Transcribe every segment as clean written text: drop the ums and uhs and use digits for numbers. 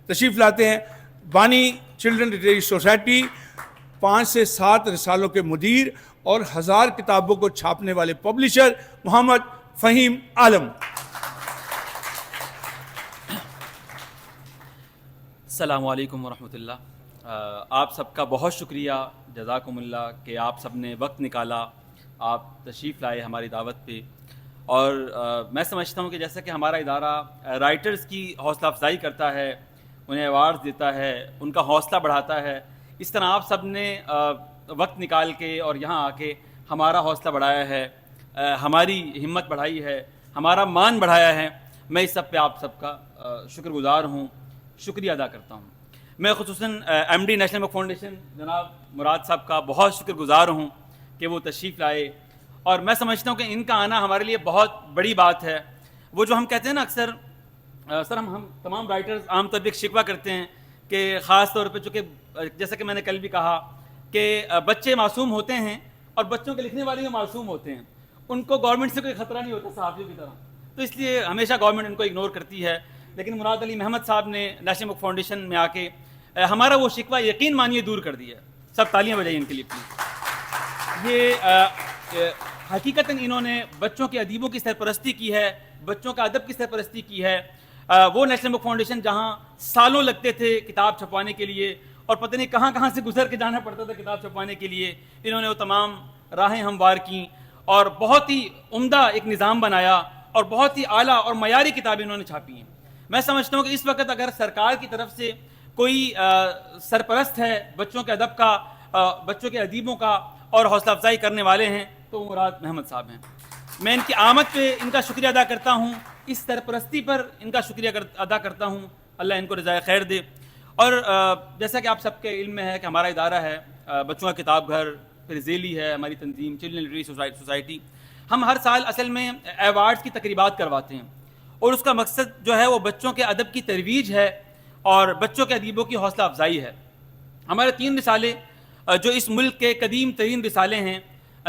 تشریف لاتے ہیں بانی چلڈرن لٹریری سوسائٹی 5 سے 7 رسالوں کے مدیر اور 1000 کتابوں کو چھاپنے والے پبلشر محمد فہیم عالم۔ السلام علیکم ورحمۃ اللہ۔ آپ سب کا بہت شکریہ، جزاکم اللہ کہ آپ سب نے وقت نکالا، آپ تشریف لائے ہماری دعوت پہ۔ اور میں سمجھتا ہوں کہ جیسا کہ ہمارا ادارہ رائٹرز کی حوصلہ افزائی کرتا ہے، انہیں ایوارڈز دیتا ہے، ان کا حوصلہ بڑھاتا ہے، اس طرح آپ سب نے وقت نکال کے اور یہاں آ کے ہمارا حوصلہ بڑھایا ہے، ہماری ہمت بڑھائی ہے، ہمارا مان بڑھایا ہے۔ میں اس سب پہ آپ سب کا شکر گزار ہوں، شکریہ ادا کرتا ہوں۔ میں خصوصاً ایم ڈی نیشنل بک فاؤنڈیشن جناب مراد صاحب کا بہت شکر گزار ہوں کہ وہ تشریف لائے، اور میں سمجھتا ہوں کہ ان کا آنا ہمارے لیے بہت بڑی بات ہے۔ وہ جو ہم کہتے ہیں نا اکثر سر، ہم تمام رائٹرز عام طور پہ ایک شکوہ کرتے ہیں کہ خاص طور پہ چونکہ جیسا کہ میں نے کل بھی کہا کہ بچے معصوم ہوتے ہیں اور بچوں کے لکھنے والے بھی معصوم ہوتے ہیں، ان کو گورنمنٹ سے کوئی خطرہ نہیں ہوتا صحافیوں کی طرح، تو اس لیے ہمیشہ گورنمنٹ ان کو اگنور کرتی ہے۔ لیکن مراد علی محمد صاحب نے نیشنل بک فاؤنڈیشن میں آ کے ہمارا وہ شکوہ یقین مانیے دور کر دیا ہے۔ سب تالیاں بجائیں ان کے لیے پلیز۔ یہ حقیقتاً انہوں نے بچوں کے ادیبوں کی سرپرستی کی ہے، بچوں کا ادب کی سرپرستی کی ہے۔ وہ نیشنل بک فاؤنڈیشن جہاں سالوں لگتے تھے کتاب چھپوانے کے لیے اور پتہ نہیں کہاں کہاں سے گزر کے جانا پڑتا تھا کتاب چھپوانے کے لیے، انہوں نے وہ تمام راہیں ہموار کیں اور بہت ہی عمدہ ایک نظام بنایا اور بہت ہی اعلیٰ اور معیاری کتابیں انہوں نے چھاپی ہیں۔ میں سمجھتا ہوں کہ اس وقت اگر سرکار کی طرف سے کوئی سرپرست ہے بچوں کے ادب کا، بچوں کے ادیبوں کا اور حوصلہ افزائی کرنے والے ہیں تو وہ مراد محمد صاحب ہیں۔ میں ان کی آمد پہ ان کا شکریہ ادا کرتا ہوں، اس سرپرستی پر ان کا شکریہ ادا کرتا ہوں، اللہ ان کو رضائے خیر دے۔ اور جیسا کہ آپ سب کے علم میں ہے کہ ہمارا ادارہ ہے بچوں کا کتاب گھر، پھر ذیلی ہے ہماری تنظیم چلڈرن لٹریری سوسائٹی، ہم ہر سال اصل میں ایوارڈز کی تقریبات کرواتے ہیں، اور اس کا مقصد جو ہے وہ بچوں کے ادب کی ترویج ہے اور بچوں کے ادیبوں کی حوصلہ افزائی ہے۔ ہمارے 3 رسالے جو اس ملک کے قدیم ترین رسالے ہیں،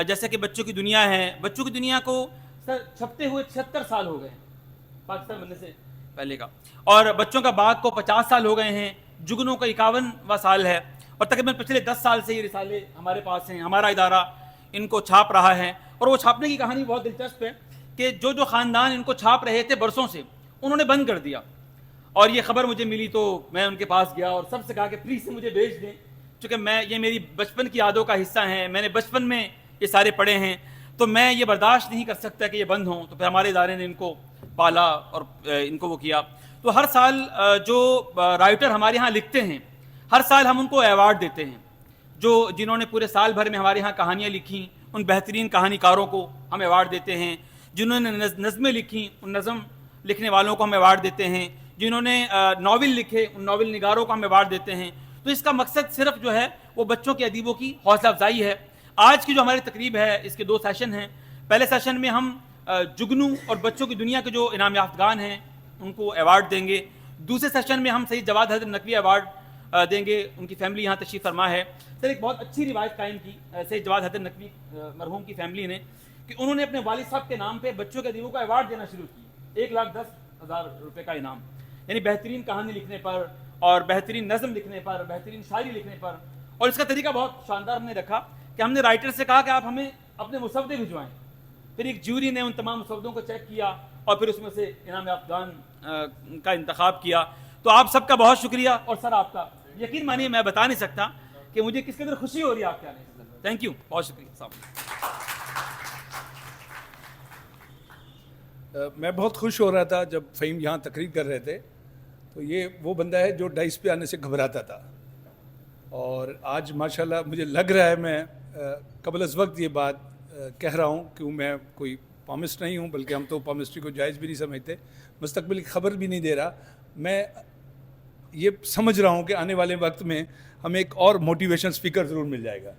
جیسے کہ بچوں کی دنیا ہے، بچوں کی دنیا کو سر چھپتے ہوئے 76 سال ہو گئے ہیں پاکستان بننے سے پہلے کا، اور بچوں کا باغ کو 50 سال ہو گئے ہیں، جگنوں کا 51واں سال ہے، اور تقریباً پچھلے 10 سال سے یہ رسالے ہمارے پاس ہیں، ہمارا ادارہ ان کو چھاپ رہا ہے۔ اور وہ چھاپنے کی کہانی بہت دلچسپ ہے کہ جو خاندان ان کو چھاپ رہے تھے برسوں سے، انہوں نے بند کر دیا، اور یہ خبر مجھے ملی تو میں ان کے پاس گیا اور سب سے کہا کہ پلیز سے مجھے بھیج دیں، چونکہ یہ میری بچپن کی یادوں کا حصہ ہیں، میں نے بچپن میں یہ سارے پڑھے ہیں، تو میں یہ برداشت نہیں کر سکتا کہ یہ بند ہوں۔ تو پھر ہمارے ادارے نے ان کو پالا اور ان کو وہ کیا۔ تو ہر سال جو رائٹر ہمارے ہاں لکھتے ہیں، ہر سال ہم ان کو ایوارڈ دیتے ہیں، جنہوں نے پورے سال بھر میں ہمارے ہاں کہانیاں لکھیں، ان بہترین کہانی کاروں کو ہم ایوارڈ دیتے ہیں، جنہوں نے نظمیں لکھیں ان نظم لکھنے والوں کو ہم ایوارڈ دیتے ہیں، جنہوں نے ناول لکھے ان ناول نگاروں کو ہم ایوارڈ دیتے ہیں۔ تو اس کا مقصد صرف جو ہے وہ بچوں کے ادیبوں کی حوصلہ افزائی ہے۔ آج کی جو ہماری تقریب ہے اس کے 2 سیشن ہیں۔ پہلے سیشن میں ہم جگنو اور بچوں کی دنیا کے جو انعام یافتگان ہیں ان کو ایوارڈ دیں گے۔ دوسرے سیشن میں ہم سید جواد حضرت نقوی ایوارڈ دیں گے، ان کی فیملی یہاں تشریف فرما ہے۔ سر ایک بہت اچھی روایت قائم کی سید جواد حضرت نقوی مرحوم کی فیملی نے کہ انہوں نے اپنے والد صاحب کے نام پہ بچوں کے ادیبوں کو ایوارڈ دینا شروع کی، 1,10,000 روپے کا انعام، یعنی بہترین کہانی لکھنے پر اور بہترین نظم لکھنے پر، بہترین شاعری لکھنے پر۔ اور اس کا طریقہ بہت شاندار ہم نے رکھا کہ ہم نے رائٹر سے کہا کہ آپ ہمیں اپنے مسودے بھجوائیں، پھر ایک جیوری نے ان تمام مسودوں کو چیک کیا اور پھر اس میں سے انعام یافتگان کا انتخاب کیا۔ تو آپ سب کا بہت شکریہ، اور سر آپ کا یقین مانیے میں بتا نہیں سکتا کہ مجھے کس قدر خوشی ہو رہی ہے آپ کے آنے سے۔ تھینک یو، بہت شکریہ۔ میں بہت خوش ہو رہا تھا جب فہیم یہاں تقریر کر رہے تھے، تو یہ وہ بندہ ہے جو ڈائس پہ آنے سے گھبراتا تھا، اور آج ماشاءاللہ مجھے لگ رہا ہے میں قبل از وقت یہ بات کہہ رہا ہوں کہ میں کوئی پامسٹ نہیں ہوں، بلکہ ہم تو پامسٹری کو جائز بھی نہیں سمجھتے، مستقبل کی خبر بھی نہیں دے رہا۔ میں یہ سمجھ رہا ہوں کہ آنے والے وقت میں ہمیں ایک اور موٹیویشن اسپیکر ضرور مل جائے گا۔